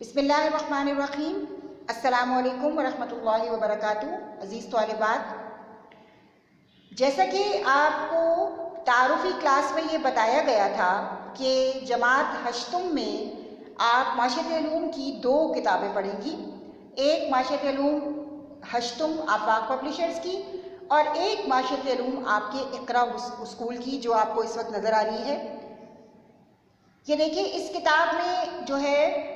بسم اللہ الرحمن الرحیم۔ السلام علیکم ورحمۃ اللہ وبرکاتہ۔ عزیز طالبات، جیسا کہ آپ کو تعارفی کلاس میں یہ بتایا گیا تھا کہ جماعت ہشتم میں آپ معاشرت علوم کی 2 کتابیں پڑھیں گی، ایک معاشرت علوم ہشتم آفاق پبلشرز کی اور ایک معاشرت علوم آپ کے اقرا اسکول کی جو آپ کو اس وقت نظر آ رہی ہے۔ یہ دیکھیں، اس کتاب میں جو ہے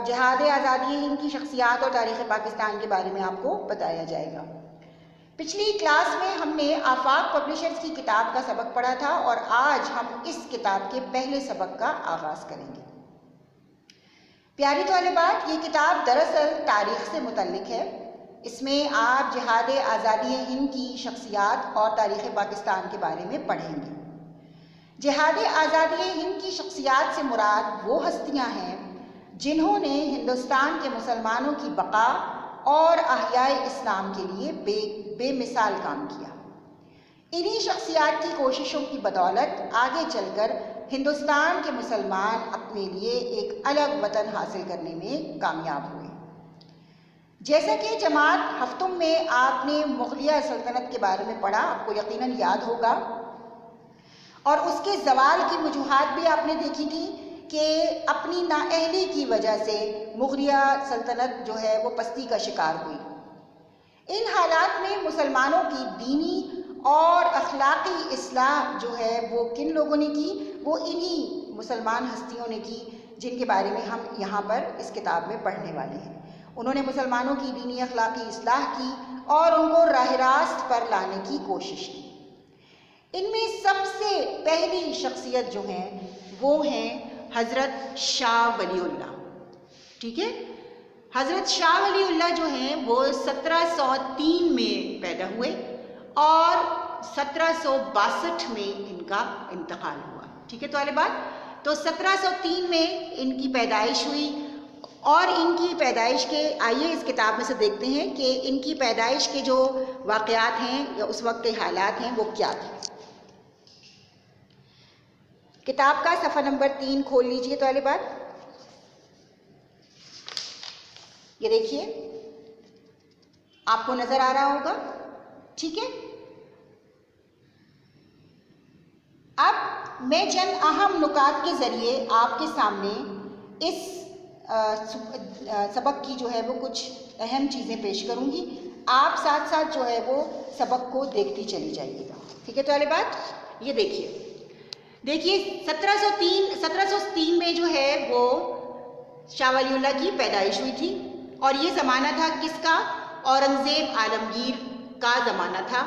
جہاد آزادی ہند کی شخصیات اور تاریخ پاکستان کے بارے میں آپ کو بتایا جائے گا۔ پچھلی کلاس میں ہم نے آفاق پبلشرز کی کتاب کا سبق پڑھا تھا اور آج ہم اس کتاب کے پہلے سبق کا آغاز کریں گے۔ پیاری طالبات، یہ کتاب دراصل تاریخ سے متعلق ہے۔ اس میں آپ جہاد آزادی ہند کی شخصیات اور تاریخ پاکستان کے بارے میں پڑھیں گے۔ جہاد آزادی ہند کی شخصیات سے مراد وہ ہستیاں ہیں جنہوں نے ہندوستان کے مسلمانوں کی بقا اور احیاء اسلام کے لیے بے مثال کام کیا۔ انہی شخصیات کی کوششوں کی بدولت آگے چل کر ہندوستان کے مسلمان اپنے لیے ایک الگ وطن حاصل کرنے میں کامیاب ہوئے۔ جیسا کہ جماعت ہفتم میں آپ نے مغلیہ سلطنت کے بارے میں پڑھا، آپ کو یقیناً یاد ہوگا، اور اس کے زوال کی وجوہات بھی آپ نے دیکھی تھی کہ اپنی نااہلی کی وجہ سے مغلیہ سلطنت جو ہے وہ پستی کا شکار ہوئی۔ ان حالات میں مسلمانوں کی دینی اور اخلاقی اصلاح جو ہے وہ کن لوگوں نے کی؟ وہ انہی مسلمان ہستیوں نے کی جن کے بارے میں ہم یہاں پر اس کتاب میں پڑھنے والے ہیں۔ انہوں نے مسلمانوں کی دینی اخلاقی اصلاح کی اور ان کو راہ راست پر لانے کی کوشش کی۔ ان میں سب سے پہلی شخصیت جو ہیں وہ ہیں حضرت شاہ ولی اللہ۔ ٹھیک ہے، حضرت شاہ ولی اللہ جو ہیں وہ 1703 میں پیدا ہوئے اور 1762 میں ان کا انتقال ہوا۔ ٹھیک ہے طالبات، تو 1703 میں ان کی پیدائش ہوئی اور ان کی پیدائش کے آئیے اس کتاب میں سے دیکھتے ہیں کہ ان کی پیدائش کے جو واقعات ہیں یا اس وقت کے حالات ہیں وہ کیا تھے۔ کتاب کا صفحہ نمبر 3 کھول لیجئے طالبات۔ یہ دیکھیے، آپ کو نظر آ رہا ہوگا، ٹھیک ہے۔ اب میں چند اہم نکات کے ذریعے آپ کے سامنے اس سبق کی جو ہے وہ کچھ اہم چیزیں پیش کروں گی، آپ ساتھ ساتھ جو ہے وہ سبق کو دیکھتی چلی جائیے گا۔ ٹھیک ہے طالبات، یہ دیکھیے 1703 میں جو ہے وہ شاہ ولی اللہ کی پیدائش ہوئی تھی اور یہ زمانہ تھا کس کا؟ اورنگزیب عالمگیر کا زمانہ تھا۔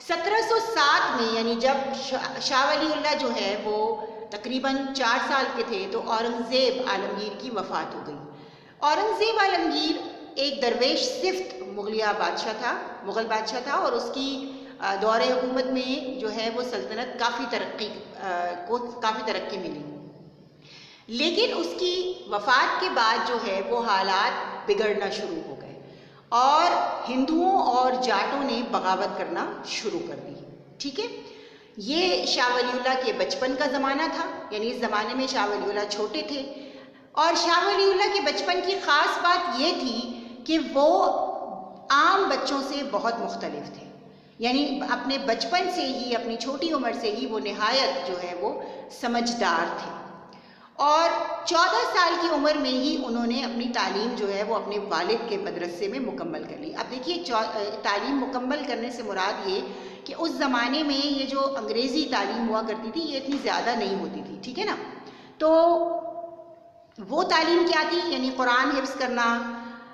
1707 میں یعنی جب شاہ ولی اللہ جو ہے وہ تقریباً 4 سال کے تھے تو اورنگزیب عالمگیر کی وفات ہو گئی۔ اورنگزیب عالمگیر ایک درویش صفت مغل بادشاہ تھا اور اس کی دور حکومت میں جو ہے وہ سلطنت کافی ترقی ملی، لیکن اس کی وفات کے بعد جو ہے وہ حالات بگڑنا شروع ہو گئے اور ہندوؤں اور جاٹوں نے بغاوت کرنا شروع کر دی۔ ٹھیک ہے، یہ شاہ ولی اللہ کے بچپن کا زمانہ تھا، یعنی اس زمانے میں شاہ ولی اللہ چھوٹے تھے اور شاہ ولی اللہ کے بچپن کی خاص بات یہ تھی کہ وہ عام بچوں سے بہت مختلف تھے، یعنی اپنے بچپن سے ہی، اپنی چھوٹی عمر سے ہی وہ نہایت جو ہے وہ سمجھدار تھے اور 14 سال کی عمر میں ہی انہوں نے اپنی تعلیم جو ہے وہ اپنے والد کے مدرسے میں مکمل کر لی۔ اب دیکھیے، تعلیم مکمل کرنے سے مراد یہ کہ اس زمانے میں یہ جو انگریزی تعلیم ہوا کرتی تھی یہ اتنی زیادہ نہیں ہوتی تھی، ٹھیک ہے نا۔ تو وہ تعلیم کیا تھی؟ یعنی قرآن حفظ کرنا،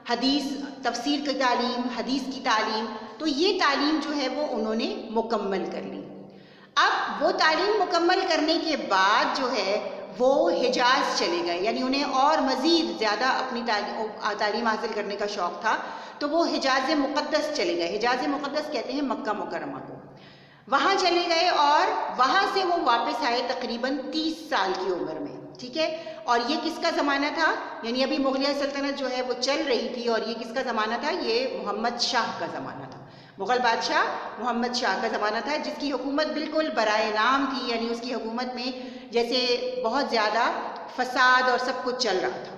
حدیث تفسیر کی تعلیم، حدیث کی تعلیم، تو یہ تعلیم جو ہے وہ انہوں نے مکمل کر لی۔ اب وہ تعلیم مکمل کرنے کے بعد جو ہے وہ حجاز چلے گئے، یعنی انہیں اور مزید زیادہ اپنی تعلیم حاصل کرنے کا شوق تھا تو وہ حجاز مقدس چلے گئے۔ حجاز مقدس کہتے ہیں مکہ مکرمہ کو، وہاں چلے گئے اور وہاں سے وہ واپس آئے تقریباً 30 سال کی عمر میں۔ ٹھیک ہے، اور یہ کس کا زمانہ تھا؟ یعنی ابھی مغلیہ سلطنت جو ہے وہ چل رہی تھی اور یہ کس کا زمانہ تھا؟ یہ محمد شاہ کا زمانہ تھا، مغل بادشاہ محمد شاہ کا زمانہ تھا، جس کی حکومت بالکل برائے نام تھی، یعنی اس کی حکومت میں جیسے بہت زیادہ فساد اور سب کچھ چل رہا تھا۔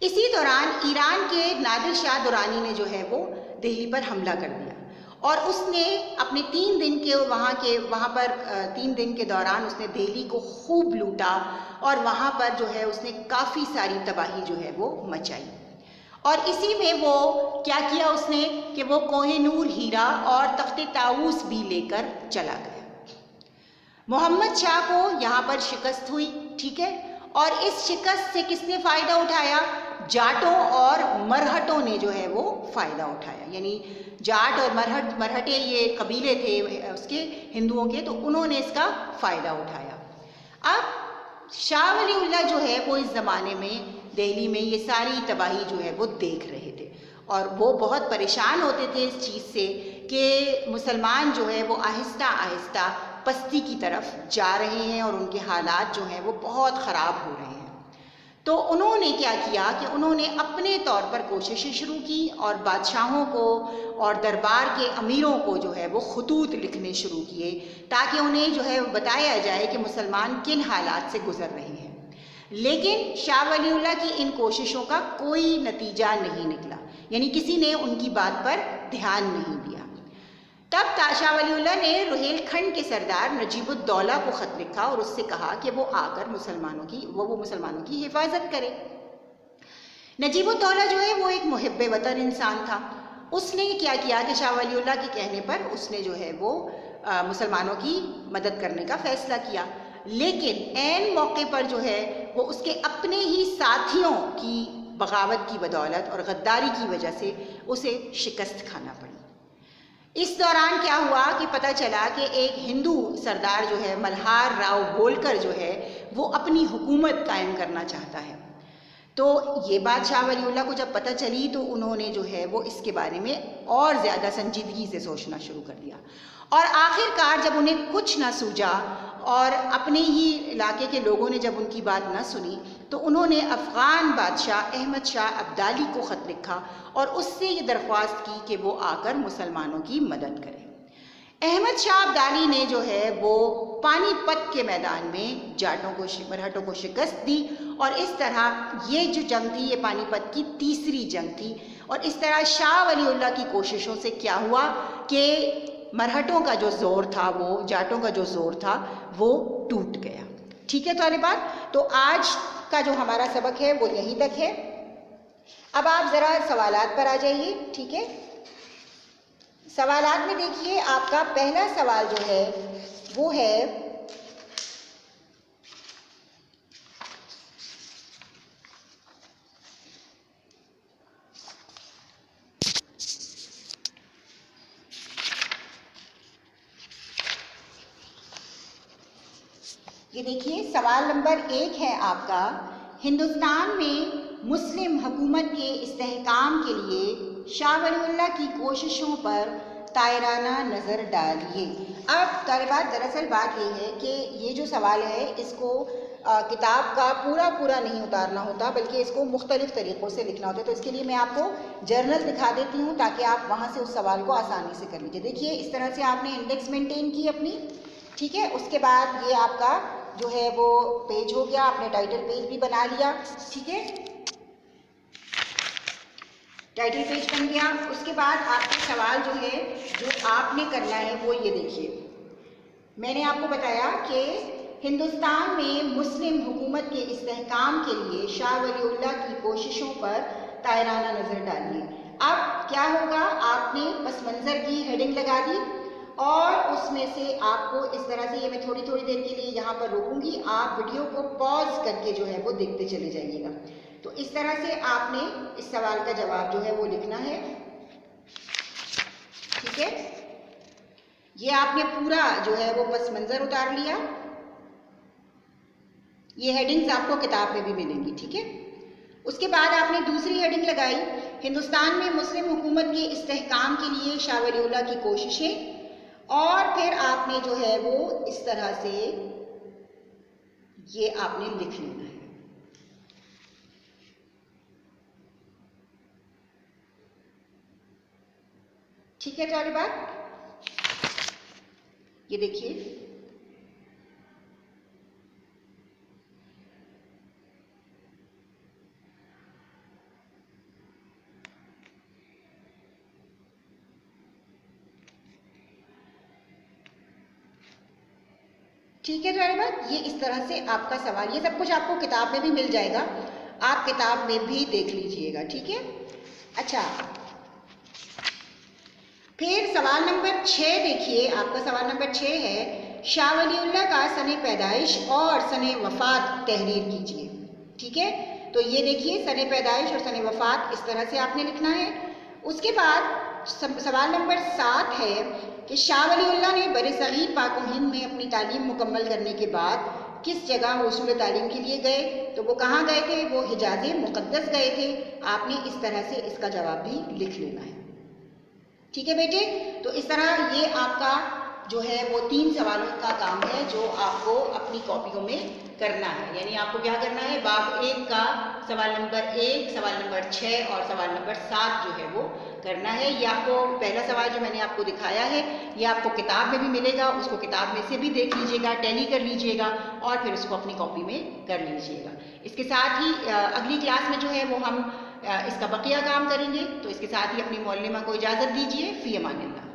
اسی دوران ایران کے نادر شاہ درانی نے جو ہے وہ دہلی پر حملہ کر دیا اور اس نے اپنے 3 دن کے وہاں پر 3 دن کے دوران اس نے دہلی کو خوب لوٹا اور وہاں پر جو ہے اس نے کافی ساری تباہی جو ہے وہ مچائی. اور اسی میں وہ کیا کیا اس نے کہ وہ کوہ نور ہیرا اور تخت طاؤس بھی لے کر چلا گیا. محمد شاہ کو یہاں پر شکست ہوئی، ٹھیک ہے، اور اس شکست سے کس نے فائدہ اٹھایا؟ جاٹوں اور مرہٹوں نے جو ہے وہ فائدہ اٹھایا. یعنی جاٹ اور مرہٹے یہ قبیلے تھے اس کے ہندوؤں کے، تو انہوں نے اس کا فائدہ اٹھایا. اب شاہ ولی اللہ جو ہے وہ اس زمانے میں دہلی میں یہ ساری تباہی جو ہے وہ دیکھ رہے تھے اور وہ بہت پریشان ہوتے تھے اس چیز سے کہ مسلمان جو ہے وہ آہستہ آہستہ پستی کی طرف جا رہے ہیں اور ان کے حالات جو ہیں وہ بہت خراب ہو رہے ہیں. تو انہوں نے کیا کیا کہ انہوں نے اپنے طور پر کوششیں شروع کی اور بادشاہوں کو اور دربار کے امیروں کو جو ہے وہ خطوط لکھنے شروع کیے تاکہ انہیں جو ہے بتایا جائے کہ مسلمان کن حالات سے گزر رہے ہیں. لیکن شاہ ولی اللہ کی ان کوششوں کا کوئی نتیجہ نہیں نکلا، یعنی کسی نے ان کی بات پر دھیان نہیں دیا. تب شاہ ولی اللہ نے روہیل کھنڈ کے سردار نجیب الدولہ کو خط لکھا اور اس سے کہا کہ وہ آ کر مسلمانوں کی حفاظت کرے. نجیب الدولہ جو ہے وہ ایک محب وطن انسان تھا. اس نے کیا کیا کہ شاہ ولی اللہ کے کہنے پر اس نے جو ہے وہ مسلمانوں کی مدد کرنے کا فیصلہ کیا. لیکن عین موقع پر جو ہے وہ اس کے اپنے ہی ساتھیوں کی بغاوت کی بدولت اور غداری کی وجہ سے اسے شکست کھانا پڑی. اس دوران کیا ہوا کہ پتہ چلا کہ ایک ہندو سردار جو ہے ملہار راؤ ہولکر جو ہے وہ اپنی حکومت قائم کرنا چاہتا ہے. تو یہ بات شاہ ولی اللہ کو جب پتہ چلی تو انہوں نے جو ہے وہ اس کے بارے میں اور زیادہ سنجیدگی سے سوچنا شروع کر دیا اور آخر کار جب انہیں کچھ نہ سوجا اور اپنے ہی علاقے کے لوگوں نے جب ان کی بات نہ سنی تو انہوں نے افغان بادشاہ احمد شاہ ابدالی کو خط لکھا اور اس سے یہ درخواست کی کہ وہ آ کر مسلمانوں کی مدد کرے. احمد شاہ ابدالی نے جو ہے وہ پانی پت کے میدان میں مرہٹوں کو شکست دی اور اس طرح یہ جو جنگ تھی یہ پانی پت کی تیسری جنگ تھی. اور اس طرح شاہ ولی اللہ کی کوششوں سے کیا ہوا کہ مرہٹوں کا جو زور تھا وہ جاٹوں کا جو زور تھا وہ ٹوٹ گیا. ٹھیک ہے طالبات، تو آج کا جو ہمارا سبق ہے وہ یہیں تک ہے. اب آپ ذرا سوالات پر آ جائیے. ٹھیک ہے، سوالات میں دیکھیے آپ کا پہلا سوال جو ہے وہ ہے یہ دیکھیے سوال نمبر 1 ہے آپ کا، ہندوستان میں مسلم حکومت کے استحکام کے لیے شاہ ولی اللہ کی کوششوں پر طائرانہ نظر ڈالیے. اب طالبات دراصل بات یہ ہے کہ یہ جو سوال ہے اس کو کتاب کا پورا نہیں اتارنا ہوتا بلکہ اس کو مختلف طریقوں سے لکھنا ہوتا ہے. تو اس کے لیے میں آپ کو جرنل دکھا دیتی ہوں تاکہ آپ وہاں سے اس سوال کو آسانی سے کر لیجیے. دیکھیے اس طرح سے آپ نے انڈیکس مینٹین کی اپنی، ٹھیک ہے. اس کے بعد یہ آپ کا جو ہے وہ پیج ہو گیا، آپ نے ٹائٹل پیج بھی بنا لیا، ٹھیک ہے، ٹائٹل پیج بن گیا. اس کے بعد آپ کا سوال جو ہے جو آپ نے کرنا ہے وہ یہ دیکھیے، میں نے آپ کو بتایا کہ ہندوستان میں مسلم حکومت کے استحکام کے لیے شاہ ولی اللہ کی کوششوں پر طائرانہ نظر ڈالیے. اب کیا ہوگا، آپ نے پس منظر کی ہیڈنگ لگا دی اور اس میں سے آپ کو اس طرح سے، یہ میں تھوڑی دیر کے لیے یہاں پر روکوں گی، آپ ویڈیو کو پاز کر کے جو ہے وہ دیکھتے چلے جائیے گا. تو اس طرح سے آپ نے اس سوال کا جواب جو ہے وہ لکھنا ہے، ٹھیک ہے. یہ آپ نے پورا جو ہے وہ پس منظر اتار لیا. یہ ہیڈنگز آپ کو کتاب میں بھی ملیں گی، ٹھیک ہے. اس کے بعد آپ نے دوسری ہیڈنگ لگائی، ہندوستان میں مسلم حکومت کے استحکام کے لیے شاہ ولی اللہ کی کوششیں، اور پھر آپ نے جو ہے وہ اس طرح سے یہ آپ نے لکھ لینا ہے. ٹھیک ہے طالبات، یہ دیکھیے ٹھیک ہے طالبات، یہ اس طرح سے آپ کا سوال، یہ سب کچھ آپ کو کتاب میں بھی مل جائے گا، آپ کتاب میں بھی دیکھ لیجئے گا، ٹھیک ہے۔ اچھا، پھر سوال نمبر 6 دیکھیے، آپ کا سوال نمبر 6 ہے شاہ ولی اللہ کا سن پیدائش اور سن وفات تحریر کیجیے، ٹھیک ہے۔ تو یہ دیکھیے سن پیدائش اور سن وفات اس طرح سے آپ نے لکھنا ہے۔ اس کے بعد سوال نمبر 7 ہے کہ شاہ ولی اللہ نے بر صغیر پاک و ہند میں اپنی تعلیم مکمل کرنے کے بعد کس جگہ حصول تعلیم کے لیے گئے؟ تو وہ کہاں گئے تھے؟ وہ حجاز مقدس گئے تھے۔ آپ نے اس طرح سے اس کا جواب بھی لکھ لینا ہے، ٹھیک ہے بیٹے۔ تو اس طرح یہ آپ کا جو ہے وہ 3 سوالوں کا کام ہے جو آپ کو اپنی کاپیوں میں کرنا ہے، یعنی آپ کو کیا کرنا ہے، باب 1 کا سوال نمبر 1، سوال نمبر 6 اور سوال نمبر 7 جو ہے وہ کرنا ہے۔ یہ آپ کو پہلا سوال جو میں نے آپ کو دکھایا ہے یہ آپ کو کتاب میں بھی ملے گا، اس کو کتاب میں سے بھی دیکھ لیجئے گا، ٹیلی کر لیجئے گا اور پھر اس کو اپنی کاپی میں کر لیجئے گا۔ اس کے ساتھ ہی اگلی کلاس میں جو ہے وہ ہم اس کا بقیہ کام کریں گے، تو اس کے ساتھ ہی اپنی معلمہ کو اجازت دیجیے، فی امان اللہ۔